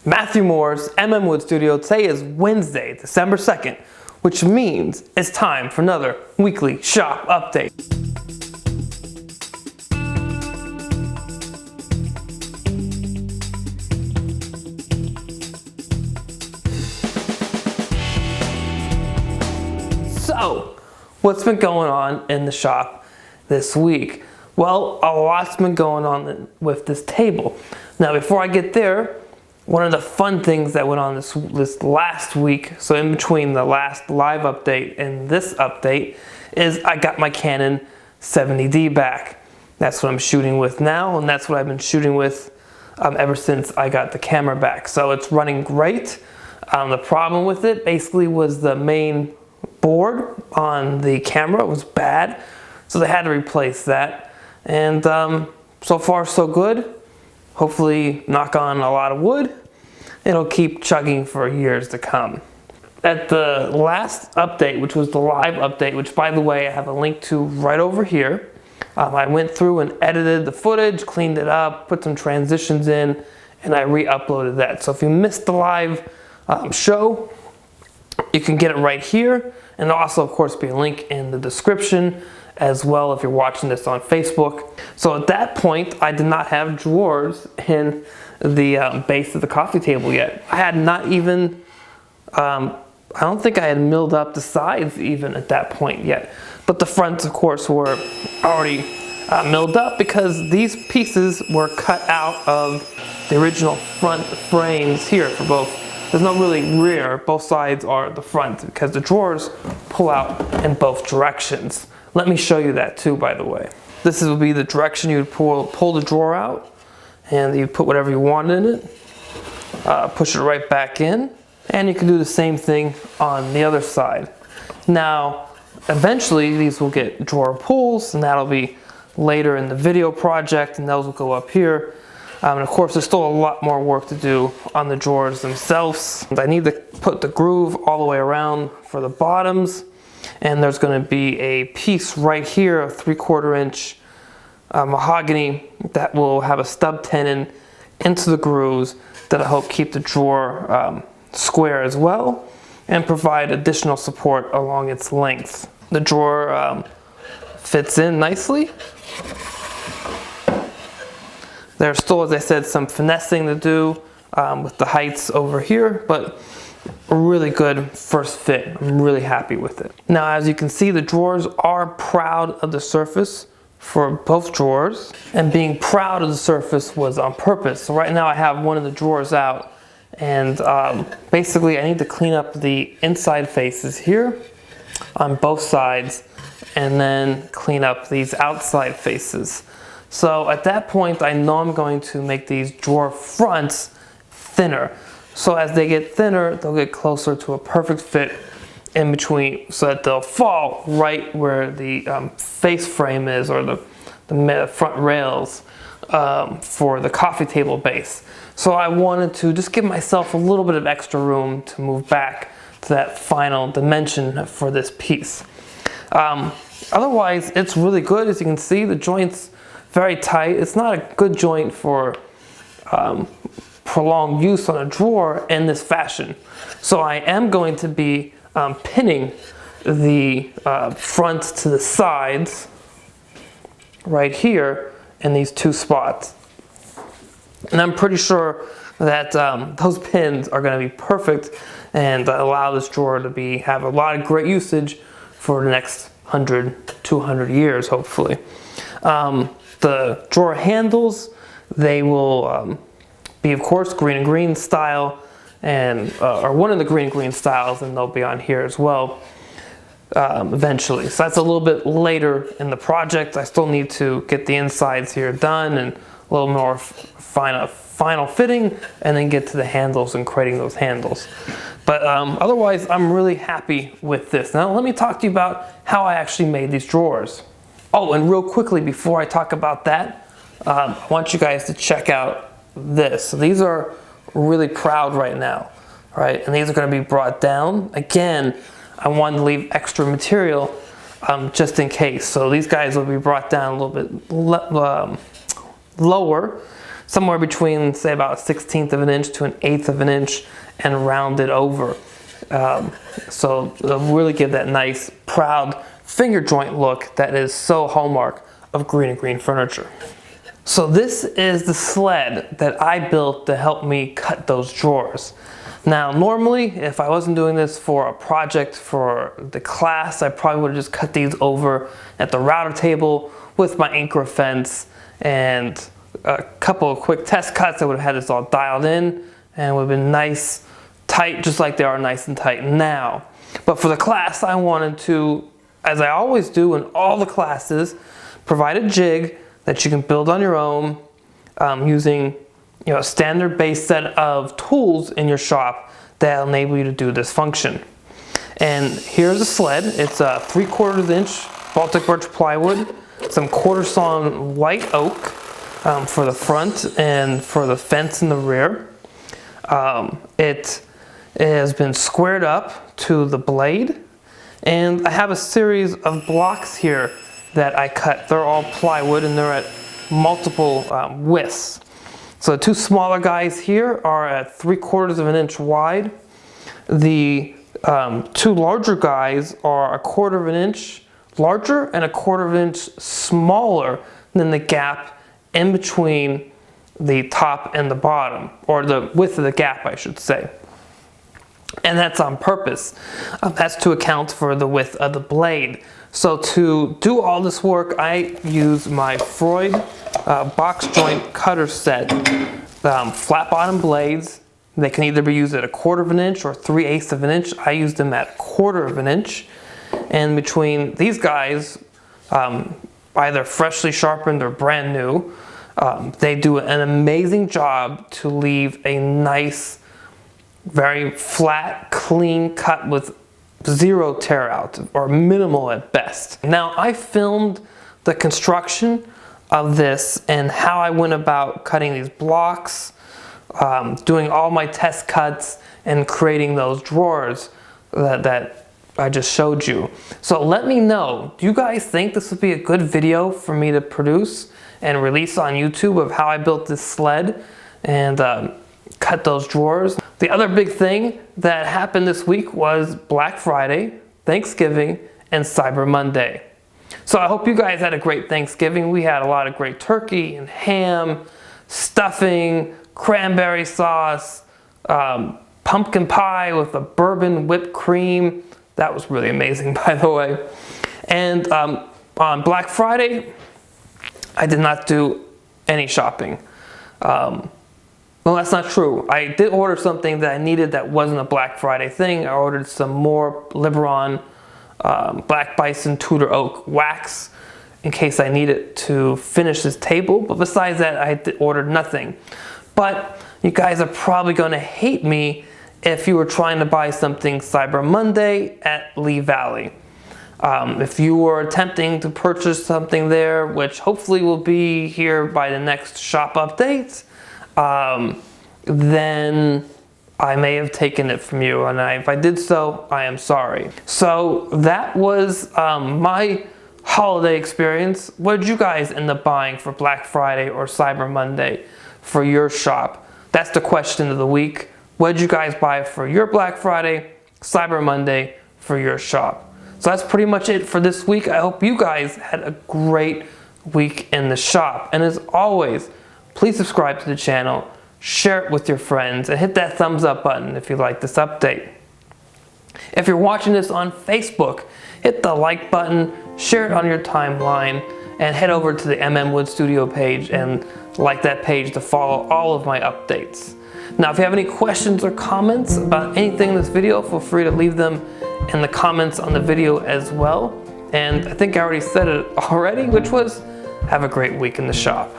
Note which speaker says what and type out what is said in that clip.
Speaker 1: Matthew Moore's Wood Studio. Today is Wednesday, December 2nd, which means it's time for another weekly shop update. So, what's been going on in the shop this week? Well, a lot's been going on with this table. Now, before I get there, one of the fun things that went on this last week, so in between the last live update and this update, is I got my Canon 70D back. That's what I'm shooting with now, and that's what I've been shooting with ever since I got the camera back. So it's running great. The problem with it basically was the main board on the camera was bad, so they had to replace that. And so far so good. Hopefully, knock on a lot of wood, it'll keep chugging for years to come. At the last update, which was the live update, which by the way I have a link to right over here, I went through and edited the footage, cleaned it up, put some transitions in, and I re-uploaded that. So if you missed the live show, you can get it right here, and there'll also of course be a link in the description as well if you're watching this on Facebook. So at that point, I did not have drawers in the base of the coffee table yet. I had not even, I don't think I had milled up the sides even at that point yet. But the fronts, of course, were already milled up because these pieces were cut out of the original front frames here for both. There's no really rear, both sides are the front because the drawers pull out in both directions. Let me show you that too, by the way. This will be the direction you would pull the drawer out, and you put whatever you want in it, push it right back in, and you can do the same thing on the other side. Now, eventually these will get drawer pulls, and that'll be later in the video project, and those will go up here. And of course, there's still a lot more work to do on the drawers themselves. I need to put the groove all the way around for the bottoms. And there's going to be a piece right here, a 3/4 inch mahogany that will have a stub tenon into the grooves that'll help keep the drawer square as well and provide additional support along its length. The drawer fits in nicely. There's still, as I said, some finessing to do with the heights over here, but a really good first fit. I'm really happy with it. Now, as you can see, the drawers are proud of the surface for both drawers, and being proud of the surface was on purpose. So right now I have one of the drawers out, and basically I need to clean up the inside faces here on both sides and then clean up these outside faces. So at that point, I know I'm going to make these drawer fronts thinner. So as they get thinner, they'll get closer to a perfect fit in between so that they'll fall right where the face frame is, or the front rails for the coffee table base. So I wanted to just give myself a little bit of extra room to move back to that final dimension for this piece. Otherwise, it's really good. As you can see, the joint's very tight. It's not a good joint for prolonged use on a drawer in this fashion. So I am going to be pinning the fronts to the sides right here in these two spots. And I'm pretty sure that those pins are going to be perfect and allow this drawer to have a lot of great usage for the next 100, 200 years, hopefully. The drawer handles, they will be, of course, green and green style, and or one of the green and green styles, and they'll be on here as well eventually. So that's a little bit later in the project. I still need to get the insides here done and a little more final fitting, and then get to the handles and creating those handles. But otherwise, I'm really happy with this. Now let me talk to you about how I actually made these drawers. Oh, and real quickly before I talk about that, I want you guys to check out this. So these are really proud right now, right? And these are going to be brought down. Again, I wanted to leave extra material just in case. So these guys will be brought down a little bit lower somewhere between, say, about a 1/16 of an inch to an 1/8 of an inch, and round it over. So it'll really give that nice, proud finger joint look that is so hallmark of Green and Green furniture. So this is the sled that I built to help me cut those drawers. Now, normally, if I wasn't doing this for a project for the class, I probably would have just cut these over at the router table with my anchor fence and a couple of quick test cuts. I would have had this all dialed in and it would have been nice, tight, just like they are nice and tight now. But for the class, I wanted to, as I always do in all the classes, provide a jig that you can build on your own using a standard base set of tools in your shop that enable you to do this function. And here's a sled. It's a 3/4 inch Baltic birch plywood, some quarter sawn white oak for the front and for the fence in the rear. It has been squared up to the blade, and I have a series of blocks here that I cut. They're all plywood and they're at multiple widths. So the two smaller guys here are at 3/4 of an inch wide. The two larger guys are 1/4 of an inch larger and 1/4 of an inch smaller than the gap in between the top and the bottom, or the width of the gap, I should say. And that's on purpose. That's to account for the width of the blade. So to do all this work, I use my Freud box joint cutter set, flat bottom blades. They can either be used at 1/4 of an inch or 3/8 of an inch. I use them at 1/4 of an inch. And between these guys, either freshly sharpened or brand new, they do an amazing job to leave a nice, very flat, clean cut with zero tear out, or minimal at best. Now, I filmed the construction of this and how I went about cutting these blocks, doing all my test cuts, and creating those drawers that I just showed you. So let me know, do you guys think this would be a good video for me to produce and release on YouTube of how I built this sled and cut those drawers? The other big thing that happened this week was Black Friday, Thanksgiving, and Cyber Monday. So I hope you guys had a great Thanksgiving. We had a lot of great turkey and ham, stuffing, cranberry sauce, pumpkin pie with a bourbon whipped cream. That was really amazing, by the way. And on Black Friday, I did not do any shopping. Well, that's not true. I did order something that I needed that wasn't a Black Friday thing. I ordered some more Liberon Black Bison Tudor Oak wax in case I need it to finish this table. But besides that, I ordered nothing. But you guys are probably going to hate me if you were trying to buy something Cyber Monday at Lee Valley. If you were attempting to purchase something there, which hopefully will be here by the next shop update, then I may have taken it from you, and if I did so, I am sorry. So that was my holiday experience. What did you guys end up buying for Black Friday or Cyber Monday for your shop? That's the question of the week. What did you guys buy for your Black Friday, Cyber Monday for your shop? So that's pretty much it for this week. I hope you guys had a great week in the shop. And as always, please subscribe to the channel, share it with your friends, and hit that thumbs up button if you like this update. If you're watching this on Facebook, hit the like button, share it on your timeline, and head over to the MM Wood Studio page and like that page to follow all of my updates. Now, if you have any questions or comments about anything in this video, feel free to leave them in the comments on the video as well. And I think I already said it already, which was, have a great week in the shop.